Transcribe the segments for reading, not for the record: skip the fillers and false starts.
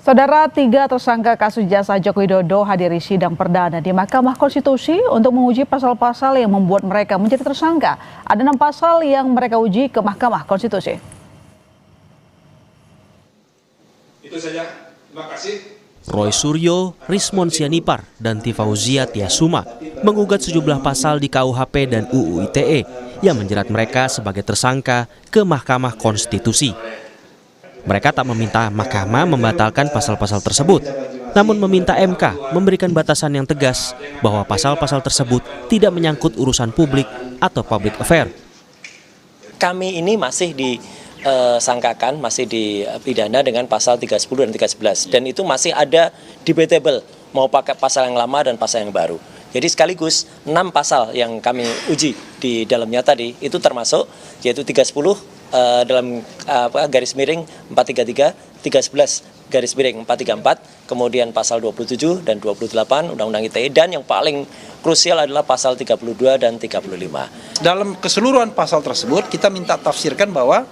Saudara, 3 tersangka kasus jasa Joko Widodo hadiri sidang perdana di Mahkamah Konstitusi untuk menguji pasal-pasal yang membuat mereka menjadi tersangka. Ada 6 pasal yang mereka uji ke Mahkamah Konstitusi. Itu saja, terima kasih. Roy Suryo, Rismon Sianipar, dan Tifauzia Tiasuma menggugat sejumlah pasal di KUHP dan UU ITE yang menjerat mereka sebagai tersangka ke Mahkamah Konstitusi. Mereka tak meminta mahkamah membatalkan pasal-pasal tersebut, namun meminta MK memberikan batasan yang tegas bahwa pasal-pasal tersebut tidak menyangkut urusan publik atau public affair. Kami ini masih disangkakan, masih dipidana dengan pasal 310 dan 311, dan itu masih ada debatable, mau pakai pasal yang lama dan pasal yang baru. Jadi sekaligus 6 pasal yang kami uji di dalamnya tadi, itu termasuk yaitu 310 dalam garis miring 433, 311 garis miring 434, kemudian pasal 27 dan 28 Undang-Undang ITE, dan yang paling krusial adalah pasal 32 dan 35. Dalam keseluruhan pasal tersebut kita minta tafsirkan bahwa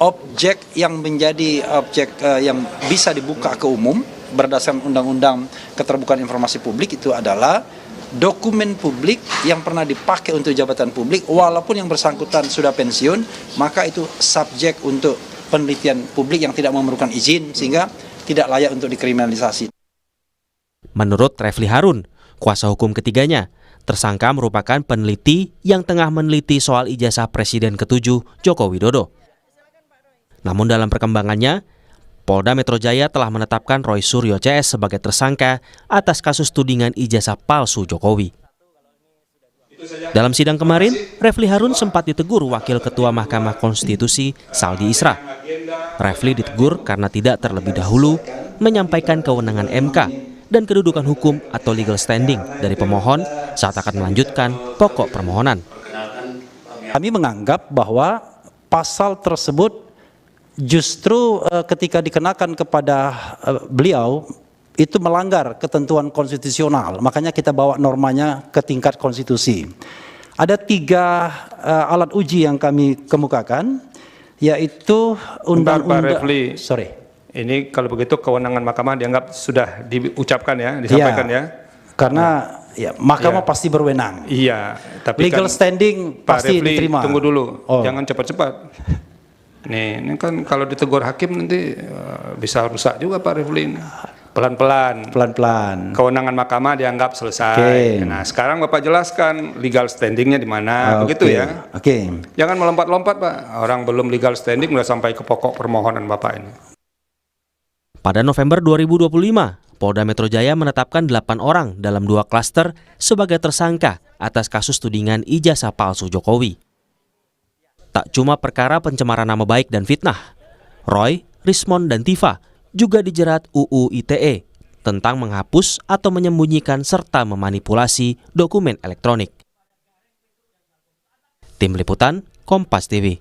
objek yang menjadi objek yang bisa dibuka ke umum berdasarkan Undang-Undang Keterbukaan Informasi Publik itu adalah dokumen publik yang pernah dipakai untuk jabatan publik, walaupun yang bersangkutan sudah pensiun, maka itu subjek untuk penelitian publik yang tidak memerlukan izin, sehingga tidak layak untuk dikriminalisasi. Menurut Refli Harun, kuasa hukum ketiganya, tersangka merupakan peneliti yang tengah meneliti soal ijazah Presiden ke-7 Joko Widodo. Namun dalam perkembangannya, Polda Metro Jaya telah menetapkan Roy Suryo CS sebagai tersangka atas kasus tudingan ijazah palsu Jokowi. Dalam sidang kemarin, Refli Harun sempat ditegur Wakil Ketua Mahkamah Konstitusi Saldi Isra. Refli ditegur karena tidak terlebih dahulu menyampaikan kewenangan MK dan kedudukan hukum atau legal standing dari pemohon saat akan melanjutkan pokok permohonan. Kami menganggap bahwa pasal tersebut justru ketika dikenakan kepada beliau itu melanggar ketentuan konstitusional, makanya kita bawa normanya ke tingkat konstitusi. Ada 3 alat uji yang kami kemukakan, yaitu undang-undang. Sorry. Ini kalau begitu kewenangan mahkamah dianggap sudah diucapkan ya, disampaikan ya. Karena ya mahkamah pasti berwenang. Iya, tapi legal kan, standing Pak pasti Refli, diterima. Tunggu dulu, jangan cepat-cepat. Ini kan kalau ditegur hakim nanti bisa rusak juga Pak Refli. Pelan-pelan. Kewenangan mahkamah dianggap selesai. Okay. Nah sekarang Bapak jelaskan legal standingnya di mana, begitu ya. Jangan melompat-lompat Pak. Orang belum legal standing udah sampai ke pokok permohonan Bapak ini. Pada November 2025, Polda Metro Jaya menetapkan 8 orang dalam 2 klaster sebagai tersangka atas kasus tudingan ijazah palsu Jokowi. Tak cuma perkara pencemaran nama baik dan fitnah, Roy, Rismon, dan Tifa juga dijerat UU ITE tentang menghapus atau menyembunyikan serta memanipulasi dokumen elektronik. Tim Liputan, Kompas TV.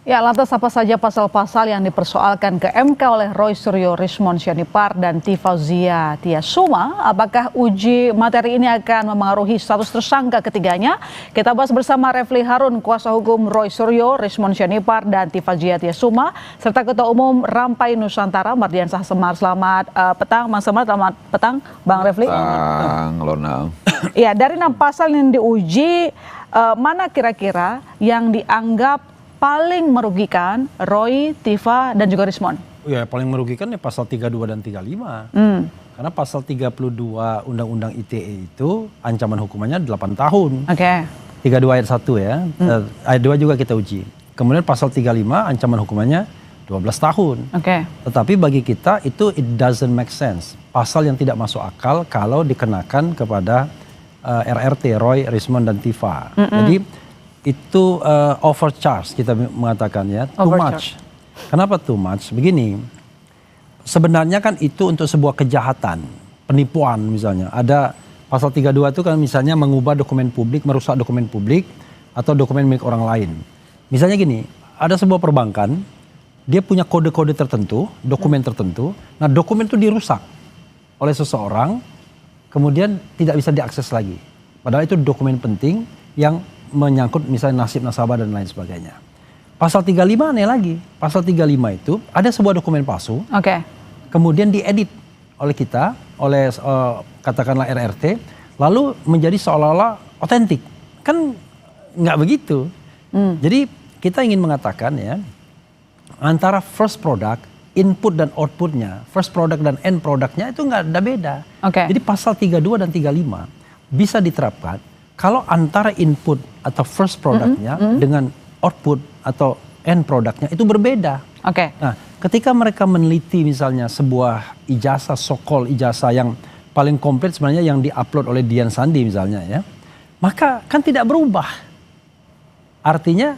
Ya, lantas apa saja pasal-pasal yang dipersoalkan ke MK oleh Roy Suryo, Rismon Sianipar, dan Tifauzia Tiasuma? Apakah uji materi ini akan memengaruhi status tersangka ketiganya? Kita bahas bersama Refli Harun, kuasa hukum Roy Suryo, Rismon Sianipar, dan Tifauzia Tiasuma, serta Ketua Umum Rampai Nusantara, Mardiansah Semar. Selamat petang, Bang Semar. Selamat petang, Bang Refli. Ya, dari 6 pasal yang diuji, mana kira-kira yang dianggap paling merugikan Roy, Tifa, dan juga Rismon? Ya, paling merugikan ya pasal 32 dan 35. Karena pasal 32 Undang-Undang ITE itu ancaman hukumannya 8 tahun. 32 ayat 1 ya. Ayat 2 juga kita uji. Kemudian pasal 35 ancaman hukumannya 12 tahun. Tetapi bagi kita itu it doesn't make sense. Pasal yang tidak masuk akal kalau dikenakan kepada RRT, Roy, Rismon, dan Tifa. Jadi itu overcharge kita mengatakan ya, too much. Kenapa too much? Begini, sebenarnya kan itu untuk sebuah kejahatan, penipuan misalnya. Ada pasal 32 itu kan misalnya mengubah dokumen publik, merusak dokumen publik, atau dokumen milik orang lain. Misalnya gini, ada sebuah perbankan, dia punya kode-kode tertentu, dokumen tertentu, nah dokumen itu dirusak oleh seseorang, kemudian tidak bisa diakses lagi. Padahal itu dokumen penting yang menyangkut misalnya nasib nasabah dan lain sebagainya. Pasal 35 aneh lagi. Pasal 35 itu ada sebuah dokumen palsu. Oke. Kemudian diedit oleh kita, oleh katakanlah RRT, lalu menjadi seolah-olah otentik. Kan nggak begitu. Jadi kita ingin mengatakan ya, antara first product, input dan outputnya, first product dan end productnya itu nggak ada beda. Jadi pasal 32 dan 35 bisa diterapkan kalau antara input atau first productnya dengan output atau end productnya itu berbeda. Nah, ketika mereka meneliti misalnya sebuah ijazah, so-called ijazah yang paling komplit sebenarnya yang diupload oleh Dian Sandi misalnya ya, maka kan tidak berubah. Artinya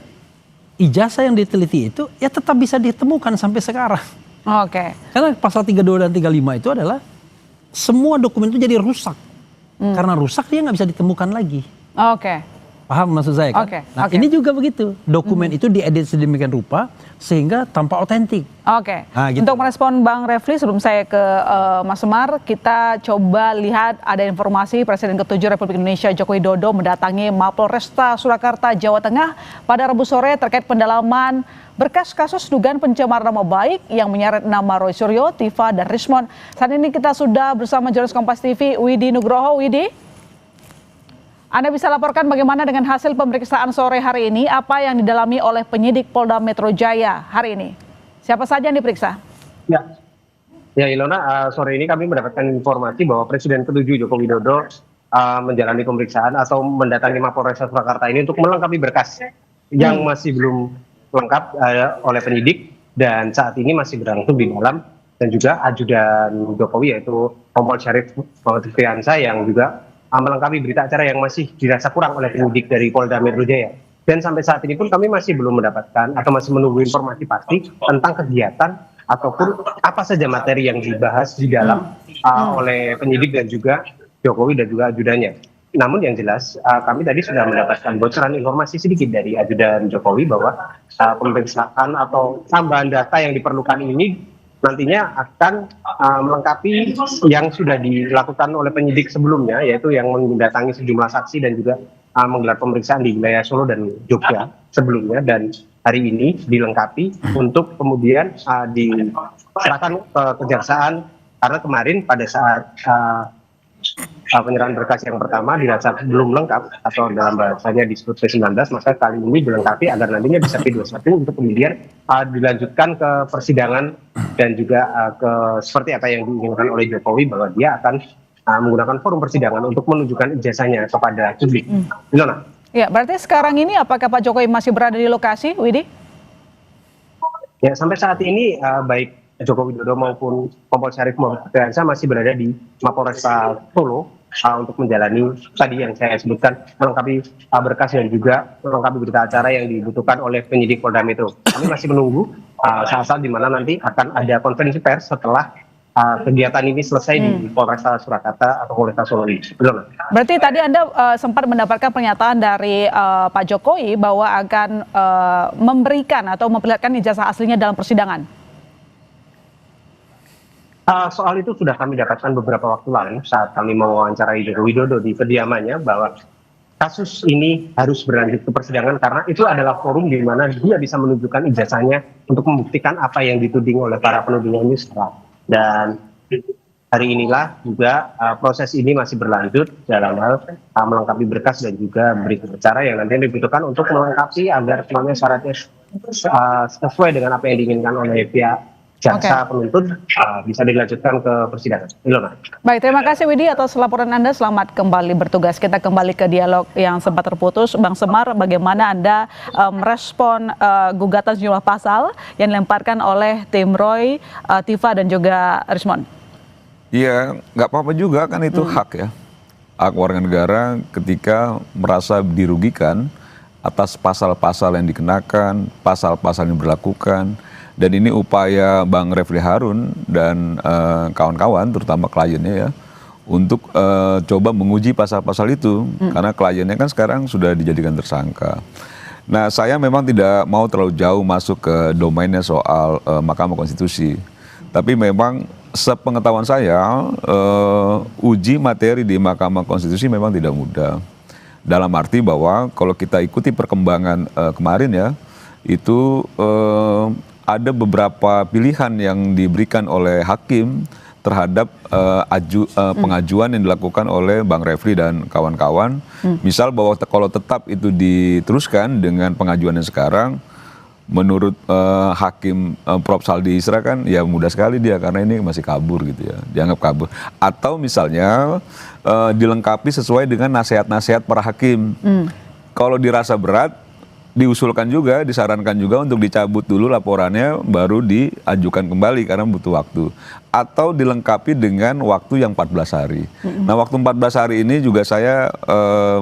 ijazah yang diteliti itu ya tetap bisa ditemukan sampai sekarang. Karena pasal 32 dan 35 itu adalah semua dokumen itu jadi rusak. Karena rusak dia nggak bisa ditemukan lagi. Paham maksud saya kan? Nah ini juga begitu. Dokumen itu diedit sedemikian rupa sehingga tampak otentik. Nah, gitu. Untuk merespon Bang Refli, sebelum saya ke Mas Semar, kita coba lihat ada informasi Presiden ke-7 Republik Indonesia Joko Widodo mendatangi Mapolresta Surakarta, Jawa Tengah pada Rabu sore terkait pendalaman berkas kasus dugaan pencemaran nama baik yang menyeret nama Roy Suryo, Tiva, dan Rismon. Saat ini kita sudah bersama jurnalis Kompas TV Widi Nugroho. Widi, Anda bisa laporkan bagaimana dengan hasil pemeriksaan sore hari ini, apa yang didalami oleh penyidik Polda Metro Jaya hari ini? Siapa saja yang diperiksa? Ya Ilona, sore ini kami mendapatkan informasi bahwa Presiden ke-7 Joko Widodo menjalani pemeriksaan atau mendatangi Mapolresta Surakarta ini untuk melengkapi berkas yang masih belum lengkap oleh penyidik dan saat ini masih berlangsung di dalam, dan juga ajudan Jokowi yaitu Kompol Syarif Muhammad Fiansa yang juga melengkapi berita acara yang masih dirasa kurang oleh penyidik dari Polda Metro Jaya. Dan sampai saat ini pun kami masih belum mendapatkan atau masih menunggu informasi pasti tentang kegiatan ataupun apa saja materi yang dibahas di dalam oleh penyidik dan juga Jokowi dan juga ajudannya. Namun yang jelas kami tadi sudah mendapatkan bocoran informasi sedikit dari ajudan Jokowi bahwa pemeriksaan atau tambahan data yang diperlukan ini nantinya akan melengkapi yang sudah dilakukan oleh penyidik sebelumnya, yaitu yang mendatangi sejumlah saksi dan juga menggelar pemeriksaan di wilayah Solo dan Jogja sebelumnya, dan hari ini dilengkapi untuk kemudian diserahkan ke kejaksaan, karena kemarin pada saat penyerahan berkas yang pertama dirasa belum lengkap atau dalam bahasanya disebut P19, maka kali ini dilengkapi agar nantinya bisa P21 untuk kemudian dilanjutkan ke persidangan dan juga seperti apa yang diinginkan oleh Jokowi bahwa dia akan menggunakan forum persidangan untuk menunjukkan ijazahnya kepada publik. Ilona. Ya, berarti sekarang ini apakah Pak Jokowi masih berada di lokasi, Widi? Ya, sampai saat ini baik Joko Widodo maupun Kompol Syarif Muhammad Fiansa masih berada di Mapolresta Solo untuk menjalani tadi yang saya sebutkan, melengkapi berkas dan juga melengkapi berita acara yang dibutuhkan oleh penyidik Polda Metro. Kami masih menunggu saat-saat di mana nanti akan ada konferensi pers setelah kegiatan ini selesai di Polresta Surakarta atau Polresta Solo ini. Betul. Berarti tadi Anda sempat mendapatkan pernyataan dari Pak Jokowi bahwa akan memberikan atau memperlihatkan ijazah aslinya dalam persidangan. Soal itu sudah kami dapatkan beberapa waktu lalu saat kami mewawancarai Joko Widodo di kediamannya bahwa kasus ini harus berlanjut ke persidangan karena itu adalah forum di mana dia bisa menunjukkan ijazahnya untuk membuktikan apa yang dituding oleh para penuduhnya ini sekarang. Dan hari inilah juga proses ini masih berlanjut dalam hal melengkapi berkas dan juga berita acara yang nantinya dibutuhkan untuk melengkapi agar semuanya syaratnya sesuai dengan apa yang diinginkan oleh pihak jaksa penuntut bisa dilanjutkan ke persidangan. Ilona. Baik, terima kasih Widi atas laporan Anda. Selamat kembali bertugas. Kita kembali ke dialog yang sempat terputus. Bang Semar, bagaimana Anda merespon gugatan sejumlah pasal yang dilemparkan oleh tim Roy, Tiva dan juga Rismon? Iya, nggak apa-apa juga kan itu hak ya. Hak warga negara ketika merasa dirugikan atas pasal-pasal yang dikenakan, pasal-pasal yang berlakukan. Dan ini upaya Bang Refli Harun dan kawan-kawan, terutama kliennya ya, untuk coba menguji pasal-pasal itu. Karena kliennya kan sekarang sudah dijadikan tersangka. Nah, saya memang tidak mau terlalu jauh masuk ke domainnya soal Mahkamah Konstitusi. Tapi memang sepengetahuan saya, uji materi di Mahkamah Konstitusi memang tidak mudah. Dalam arti bahwa kalau kita ikuti perkembangan kemarin ya, itu ada beberapa pilihan yang diberikan oleh hakim terhadap pengajuan yang dilakukan oleh Bang Refli dan kawan-kawan. Misal bahwa kalau tetap itu diteruskan dengan pengajuan yang sekarang, menurut hakim Prof. Saldi Isra kan ya mudah sekali dia karena ini masih kabur gitu ya, dianggap kabur. Atau misalnya dilengkapi sesuai dengan nasihat-nasihat para hakim. Kalau dirasa berat, diusulkan juga, disarankan juga untuk dicabut dulu laporannya baru diajukan kembali karena butuh waktu. Atau dilengkapi dengan waktu yang 14 hari. Nah, waktu 14 hari ini juga saya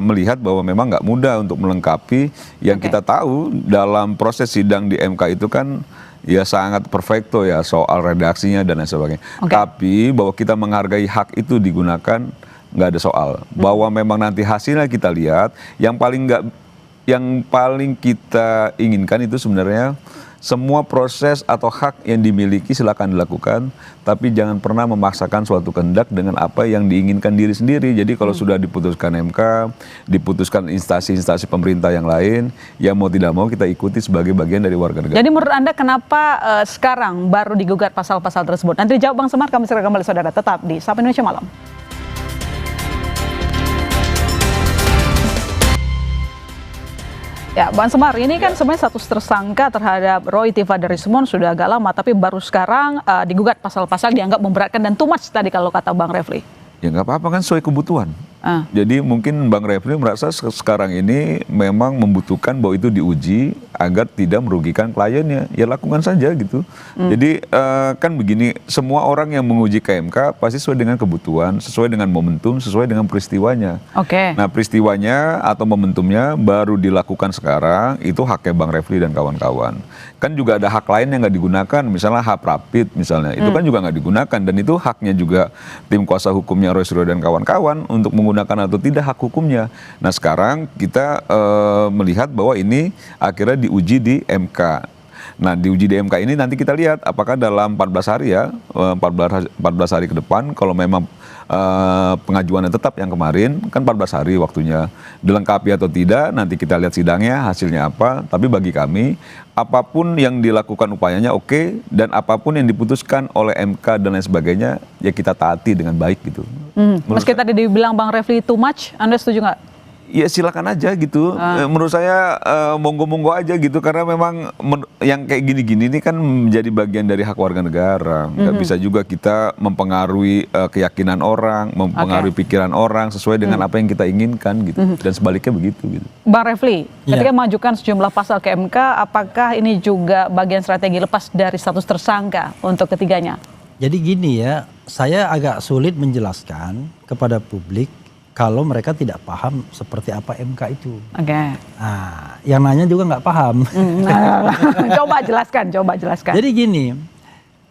melihat bahwa memang nggak mudah untuk melengkapi yang kita tahu dalam proses sidang di MK itu kan ya sangat perfecto ya soal redaksinya dan lain sebagainya. Tapi bahwa kita menghargai hak itu digunakan nggak ada soal. Bahwa memang nanti hasilnya kita lihat, yang paling kita inginkan itu sebenarnya semua proses atau hak yang dimiliki silakan dilakukan, tapi jangan pernah memaksakan suatu kehendak dengan apa yang diinginkan diri sendiri. Jadi kalau sudah diputuskan MK, diputuskan instansi-instansi pemerintah yang lain, ya mau tidak mau kita ikuti sebagai bagian dari warga negara. Jadi menurut Anda kenapa sekarang baru digugat pasal-pasal tersebut? Nanti dijawab Bang Semar, kami segera kembali saudara, tetap di Sapa Indonesia Malam. Ya, Bang Semar, ini kan sebenarnya status tersangka terhadap Roy Tifada Rismon sudah agak lama, tapi baru sekarang digugat pasal-pasal dianggap memberatkan dan too much tadi kalau kata Bang Refli. Ya nggak apa-apa kan sesuai kebutuhan. Jadi mungkin Bang Refli merasa sekarang ini memang membutuhkan bahwa itu diuji agar tidak merugikan kliennya. Ya lakukan saja gitu. Jadi kan begini, semua orang yang menguji ke MK pasti sesuai dengan kebutuhan, sesuai dengan momentum, sesuai dengan peristiwanya. Nah peristiwanya atau momentumnya baru dilakukan sekarang, itu haknya Bang Refli dan kawan-kawan. Kan juga ada hak lain yang nggak digunakan, misalnya hak rapid misalnya, itu kan juga nggak digunakan dan itu haknya juga tim kuasa hukumnya Roy Suryo dan kawan-kawan untuk menggunakan atau tidak hak hukumnya. Nah sekarang kita melihat bahwa ini akhirnya diuji di MK. Nah diuji di MK ini nanti kita lihat apakah dalam 14 hari ya, 14 hari ke depan kalau memang pengajuannya tetap yang kemarin, kan 14 hari waktunya, dilengkapi atau tidak, nanti kita lihat sidangnya hasilnya apa. Tapi bagi kami, apapun yang dilakukan upayanya oke, dan apapun yang diputuskan oleh MK dan lain sebagainya, ya kita taati dengan baik gitu. Meski tadi dibilang Bang Refli too much, Anda setuju nggak? Ya silakan aja gitu. Menurut saya monggo-monggo aja gitu, karena memang yang kayak gini-gini ini kan menjadi bagian dari hak warga negara. Nggak bisa juga kita mempengaruhi keyakinan orang, mempengaruhi pikiran orang sesuai dengan apa yang kita inginkan gitu. Dan sebaliknya begitu gitu. Bang Refli, ketika mengajukan sejumlah pasal ke MK, apakah ini juga bagian strategi lepas dari status tersangka untuk ketiganya? Jadi gini ya, saya agak sulit menjelaskan kepada publik kalau mereka tidak paham seperti apa MK itu. Nah, yang nanya juga nggak paham. Coba jelaskan. Jadi gini,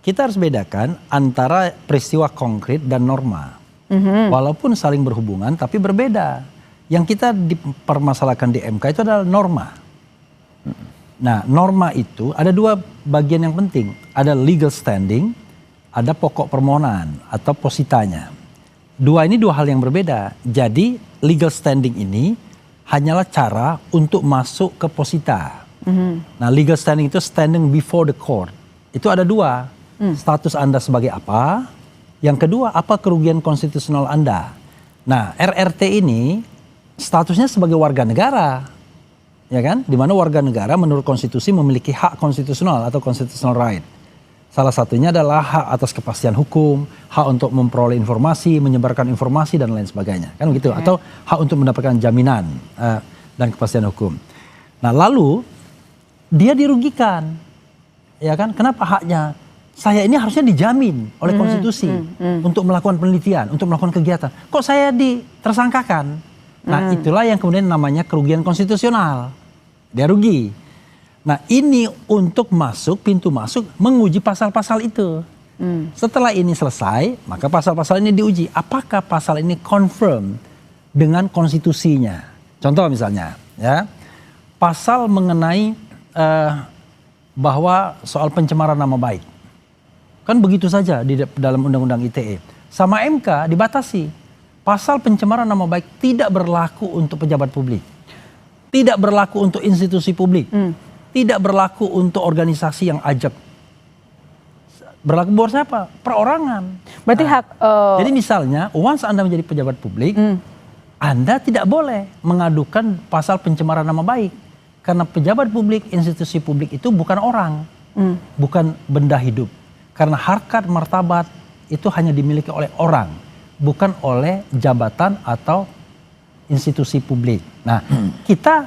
kita harus bedakan antara peristiwa konkret dan norma. Walaupun saling berhubungan, tapi berbeda. Yang kita dipermasalahkan di MK itu adalah norma. Nah, norma itu ada dua bagian yang penting. Ada legal standing, ada pokok permohonan atau positanya. Dua hal yang berbeda. Jadi legal standing ini hanyalah cara untuk masuk ke posita. Nah legal standing itu standing before the court. Itu ada dua. Status Anda sebagai apa. Yang kedua, apa kerugian konstitusional Anda. Nah RRT ini statusnya sebagai warga negara. Ya kan? Dimana warga negara menurut konstitusi memiliki hak konstitusional atau constitutional right. Salah satunya adalah hak atas kepastian hukum, hak untuk memperoleh informasi, menyebarkan informasi dan lain sebagainya, kan begitu? Atau hak untuk mendapatkan jaminan dan kepastian hukum. Nah, lalu dia dirugikan, ya kan? Kenapa haknya? Saya ini harusnya dijamin oleh konstitusi untuk melakukan penelitian, untuk melakukan kegiatan. Kok saya ditersangkakan? Nah, itulah yang kemudian namanya kerugian konstitusional. Dia rugi. Nah ini untuk pintu masuk menguji pasal-pasal itu. Setelah ini selesai, maka pasal-pasal ini diuji. Apakah pasal ini confirm dengan konstitusinya? Contoh misalnya, ya, pasal mengenai bahwa soal pencemaran nama baik. Kan begitu saja di dalam Undang-Undang ITE. Sama MK dibatasi. Pasal pencemaran nama baik tidak berlaku untuk pejabat publik. Tidak berlaku untuk institusi publik. tidak berlaku untuk organisasi yang ajak. Berlaku buat siapa? Perorangan. Berarti jadi misalnya, once Anda menjadi pejabat publik, Anda tidak boleh mengadukan pasal pencemaran nama baik. Karena pejabat publik, institusi publik itu bukan orang, bukan benda hidup. Karena harkat martabat itu hanya dimiliki oleh orang, bukan oleh jabatan atau institusi publik. Nah, kita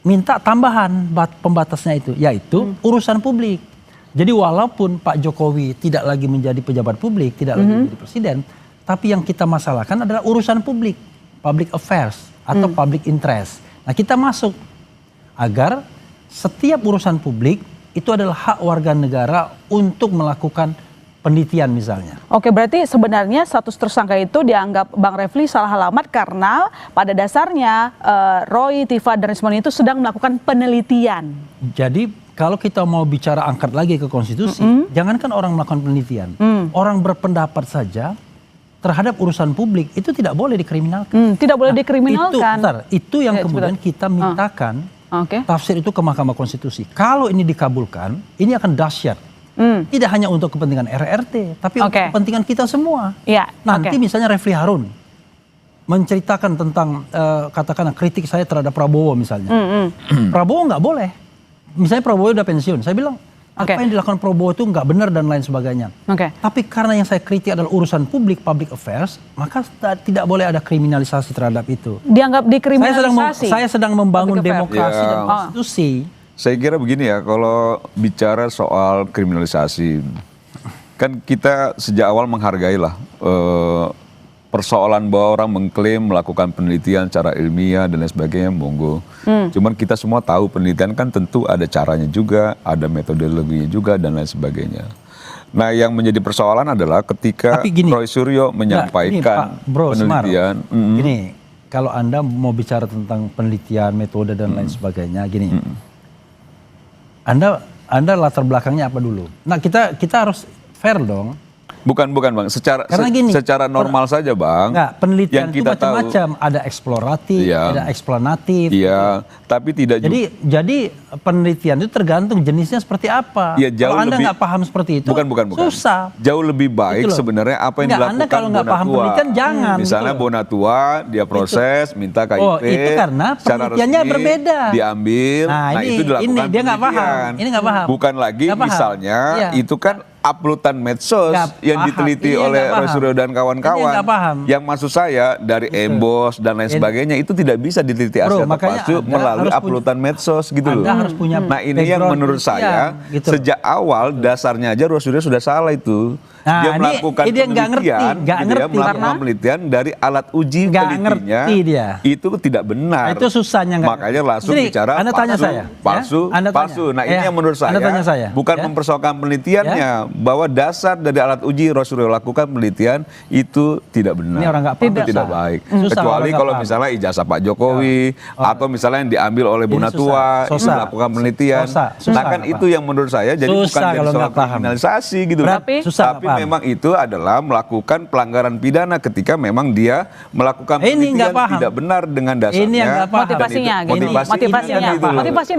minta tambahan pembatasnya itu, yaitu urusan publik. Jadi walaupun Pak Jokowi tidak lagi menjadi pejabat publik, tidak lagi menjadi presiden, tapi yang kita masalahkan adalah urusan publik, public affairs atau public interest. Nah, kita masuk agar setiap urusan publik itu adalah hak warga negara untuk melakukan penelitian misalnya. Oke, berarti sebenarnya status tersangka itu dianggap Bang Refli salah alamat karena pada dasarnya Roy, Tifa, dan Rismon itu sedang melakukan penelitian. Jadi kalau kita mau bicara angkat lagi ke konstitusi, jangankan orang melakukan penelitian, orang berpendapat saja terhadap urusan publik itu tidak boleh dikriminalkan. Tidak boleh dikriminalkan. Itu yang kemudian kita mintakan tafsir itu ke Mahkamah Konstitusi. Kalau ini dikabulkan, ini akan dahsyat. Tidak hanya untuk kepentingan RRT, tapi untuk kepentingan kita semua. Nanti misalnya Refli Harun menceritakan tentang katakanlah kritik saya terhadap Prabowo misalnya. Prabowo nggak boleh. Misalnya Prabowo udah pensiun, saya bilang apa yang dilakukan Prabowo itu nggak benar dan lain sebagainya. Tapi karena yang saya kritik adalah urusan publik, public affairs, maka tidak boleh ada kriminalisasi terhadap itu. Dianggap dikriminalisasi. Saya sedang membangun demokrasi dan konstitusi. Saya kira begini ya, kalau bicara soal kriminalisasi, kan kita sejak awal menghargailah persoalan bahwa orang mengklaim melakukan penelitian secara ilmiah dan lain sebagainya, monggo. Cuman kita semua tahu penelitian kan tentu ada caranya juga, ada metodologinya juga dan lain sebagainya. Nah, yang menjadi persoalan adalah ketika Roy Suryo menyampaikan penelitian. Gini, kalau Anda mau bicara tentang penelitian, metode dan lain sebagainya, gini. Anda latar belakangnya apa dulu? Nah, kita harus fair dong. Bukan Bang, secara normal saja Bang. Enggak, penelitian itu macam-macam, ada eksploratif, ada eksplanatif. Iya, tapi tidak jadi penelitian itu tergantung jenisnya seperti apa. Ya, kalau Anda nggak paham seperti itu, bukan. Susah. Jauh lebih baik sebenarnya apa yang dilakukan Anda kalau nggak paham penelitian jangan. Misalnya Bonatua, dia proses, minta KIP. Oh, itu karena penelitiannya berbeda. Diambil, nah itu dilakukan dia nggak paham. Ini nggak paham. Bukan lagi misalnya itu kan uploadan medsos yang diteliti oleh Roy Suryo dan kawan-kawan. Yang maksud saya dari Embos dan lain sebagainya itu tidak bisa diteliti Asia terpasuk melalui uploadan medsos gitu loh. Nah, ini yang menurut saya sejak awal dasarnya aja Roy Suryo sudah salah itu. Dia melakukan penelitian dari alat uji penelitiannya itu tidak benar. Itu susahnya makanya langsung bicara palsu. Nah, ini yang menurut saya bukan mempersoalkan penelitiannya, bahwa dasar dari alat uji Roy Suryo lakukan penelitian itu tidak benar. Ini orang nggak paham, itu tidak baik. Kecuali kalau misalnya ijazah Pak Jokowi atau misalnya yang diambil oleh Bonatua itu melakukan penelitian. Nah, kan itu yang menurut saya jadi bukan jadi soal kriminalisasi gitu. Tapi memang itu adalah melakukan pelanggaran pidana ketika memang dia melakukan penelitian tidak benar dengan dasarnya. Ini yang motivasinya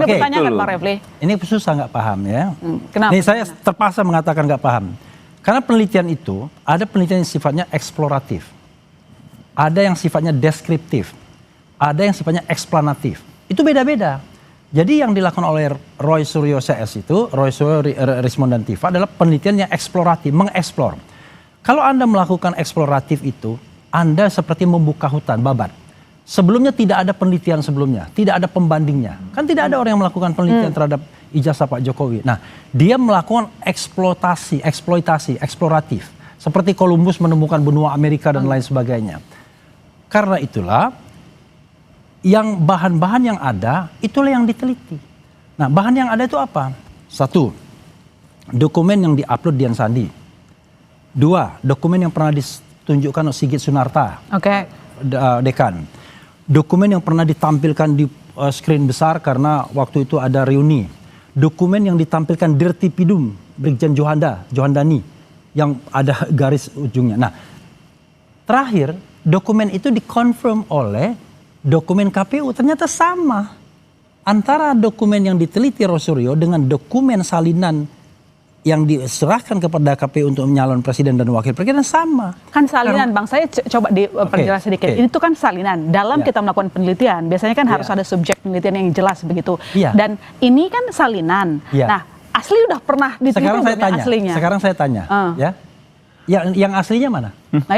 dipertanyakan Pak Refli. Ini susah nggak paham ya. Kenapa? Ini saya terpaksa mengatakan nggak paham. Karena penelitian itu ada penelitian yang sifatnya eksploratif, ada yang sifatnya deskriptif, ada yang sifatnya eksplanatif. Itu beda-beda. Jadi yang dilakukan oleh Roy Suryo CS itu, Roy Suryo, Rismon dan Tifa adalah penelitian yang eksploratif, mengeksplor. Kalau Anda melakukan eksploratif itu, Anda seperti membuka hutan, babat. Sebelumnya tidak ada penelitian sebelumnya, tidak ada pembandingnya. Kan tidak ada orang yang melakukan penelitian terhadap ijazah Pak Jokowi. Nah, dia melakukan eksploitasi, eksploratif. Seperti Columbus menemukan benua Amerika dan lain sebagainya. Karena itulah, yang bahan-bahan yang ada, itulah yang diteliti. Nah, bahan yang ada itu apa? 1, dokumen yang diupload Dian Sandi. 2, dokumen yang pernah ditunjukkan oleh Sigit Sunarta, dekan. Dokumen yang pernah ditampilkan di screen besar karena waktu itu ada reuni. Dokumen yang ditampilkan Dirti Pidum, Brigjen Johandani, yang ada garis ujungnya. Nah, terakhir, dokumen itu dikonfirm oleh dokumen KPU, ternyata sama. antara dokumen yang diteliti Rosario dengan dokumen salinan yang diserahkan kepada KPU untuk menyalon presiden dan wakil presiden sama. Kan salinan, Bang. Saya coba diperjelas sedikit. Ini tuh kan salinan. Dalam kita melakukan penelitian, biasanya kan harus ada subjek penelitian yang jelas begitu. Dan ini kan salinan. Nah, asli udah pernah diteliti aslinya. Sekarang saya tanya, ya. Yang aslinya mana? Nah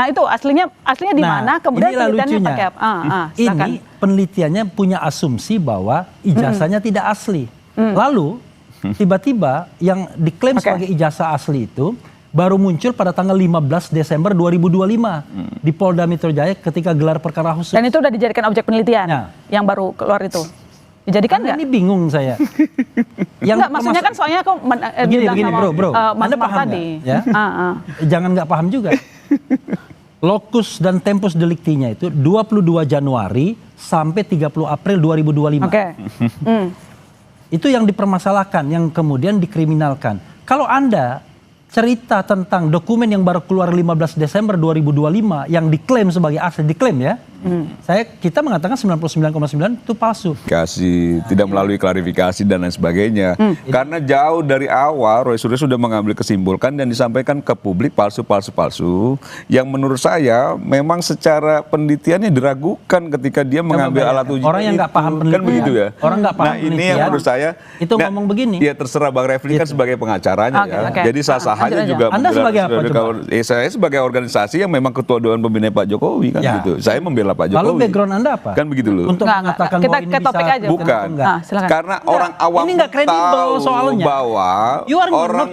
itu aslinya di mana? Kemudian penelitiannya pakai apa? Ini penelitiannya punya asumsi bahwa ijazahnya tidak asli. Lalu tiba-tiba yang diklaim sebagai ijazah asli itu baru muncul pada tanggal 15 Desember 2025 di Polda Metro Jaya ketika gelar perkara khusus. Dan itu udah dijadikan objek penelitian yang baru keluar itu. Dijadikan nggak? Ini bingung saya. Enggak, maksudnya kan soalnya aku begini bro, Anda paham tadi. Ya? Jangan nggak paham juga. Lokus dan tempus deliktinya itu 22 Januari sampai 30 April 2025. Itu yang dipermasalahkan, yang kemudian dikriminalkan. Kalau Anda cerita tentang dokumen yang baru keluar 15 Desember 2025 yang diklaim sebagai asli, diklaim ya. Kita mengatakan 99,9 itu palsu. Tidak melalui klarifikasi dan lain sebagainya. Karena jauh dari awal Roy Suryo sudah mengambil kesimpulan dan disampaikan ke publik palsu yang menurut saya memang secara penelitiannya diragukan ketika dia mengambil alat uji. Orang yang nggak paham penelitian. Kan begitu ya. Orang nggak paham penelitian. Nah, ini yang menurut saya itu ngomong begini. Ya terserah Bang Refli kan sebagai pengacaranya ya. Jadi sah-sah aja juga. Anda sebagai apa coba? Saya sebagai organisasi yang memang ketua Dewan Pembina Pak Jokowi kan gitu. Saya membela Pak Jokowi. Lalu background Anda apa? Kan begitu loh. Untuk mengatakan bahwa ini bisa aja. Bukan. Karena orang awam ini nggak kredibel soalnya. Bahwa orang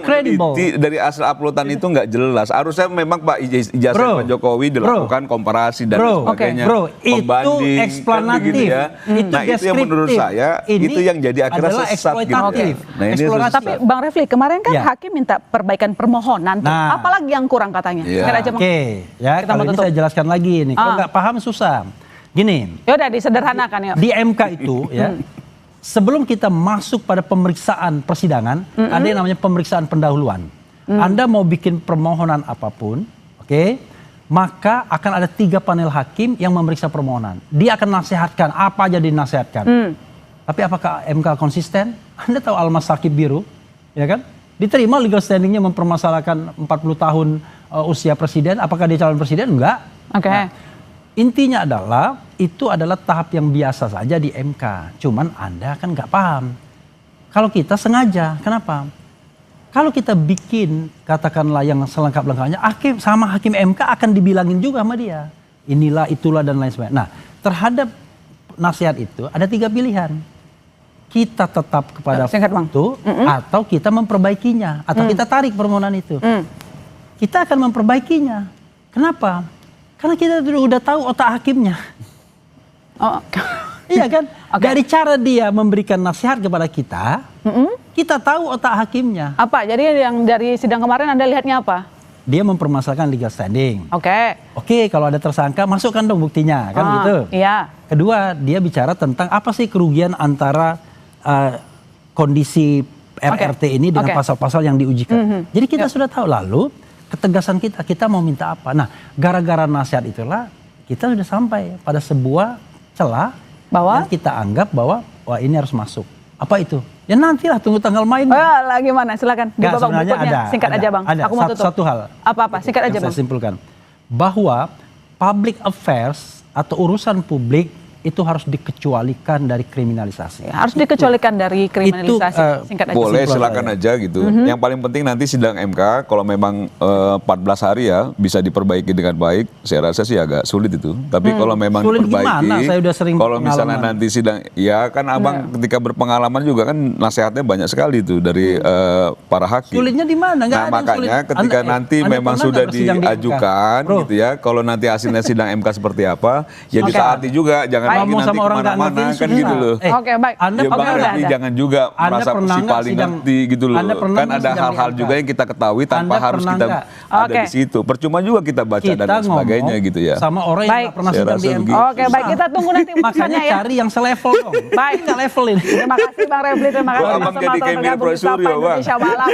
dari asal uploadan itu nggak jelas. Harusnya memang Pak ijazah Pak Jokowi dilakukan komparasi dan sebagainya. Itu eksplanatif. Nah itu yang menurut saya itu yang jadi akhirnya sesat gitu. Nah ini tapi Bang Refli kemarin kan hakim minta perbaikan permohonan. Apalagi yang kurang katanya? Oke, ya kalau ini saya jelaskan lagi nih. Kalau nggak paham susah. Gini. Ya udah disederhanakan ya. Di MK itu ya. Sebelum kita masuk pada pemeriksaan persidangan, ada yang namanya pemeriksaan pendahuluan. Anda mau bikin permohonan apapun, maka akan ada 3 panel hakim yang memeriksa permohonan. Dia akan nasihatkan apa aja dinasihatkan. Tapi apakah MK konsisten? Anda tahu Almas Sakib Biru, ya kan? Diterima legal standingnya mempermasalahkan 40 tahun usia presiden. Apakah dia calon presiden? Enggak. Nah, intinya adalah itu adalah tahap yang biasa saja di MK. Cuman Anda kan nggak paham. Kalau kita sengaja, kenapa? Kalau kita bikin katakanlah yang selengkap-lengkapnya, hakim MK akan dibilangin juga sama dia. Inilah, itulah dan lain sebagainya. Nah, terhadap nasihat itu ada 3 pilihan. Kita tetap kepada itu atau kita memperbaikinya atau kita tarik permohonan itu. Kita akan memperbaikinya. Kenapa? Karena kita udah tahu otak hakimnya. Iya kan? Dari cara dia memberikan nasihat kepada kita, kita tahu otak hakimnya. Apa? Jadi yang dari sidang kemarin Anda lihatnya apa? Dia mempermasalahkan legal standing. Oke, kalau ada tersangka masukkan dong buktinya, kan gitu. Iya. Kedua, dia bicara tentang apa sih kerugian antara kondisi RRT ini dengan pasal-pasal yang diujikan. Jadi kita sudah tahu, lalu ketegasan kita mau minta apa. Nah, gara-gara nasihat itulah kita sudah sampai pada sebuah celah yang kita anggap bahwa wah ini harus masuk. Apa itu? Ya nantilah tunggu tanggal main. Lagi mana? Silakan. Di babak berikutnya. Singkat aja Bang. Ada. Aku mau tutup. Satu hal. Apa? Singkat aja Bang. Saya simpulkan. Bahwa public affairs atau urusan publik itu harus dikecualikan dari kriminalisasi. Harus dikecualikan dari kriminalisasi. Singkat aja. Boleh, silakan aja gitu. Yang paling penting nanti sidang MK kalau memang 14 hari ya bisa diperbaiki dengan baik. Saya rasa sih agak sulit itu. Tapi kalau memang diperbaiki, saya udah sering kalau misalnya nanti sidang, ya kan abang ketika berpengalaman juga kan nasihatnya banyak sekali itu dari para hakim. Sulitnya di mana? Nah makanya ketika nanti memang sudah diajukan gitu ya, kalau nanti hasilnya sidang MK seperti apa, ya ditaati juga, jangan lagi nanti kemana-mana kan gitu loh. Oke, baik. Jangan juga merasa si paling ngerti gitu loh. Kan ada hal-hal juga yang kita ketahui tanpa harus kita ada di situ. Percuma juga kita baca dan sebagainya gitu ya. Sama orang yang nggak pernah sidang di MK. Oke, baik, kita tunggu nanti makanya ya. Cari yang selevel dong. Baik, nggak level ini. Terima kasih Bang Refli, terima kasih Abang jadi kayak Roy Suryo, Bang. Indonesia Malam.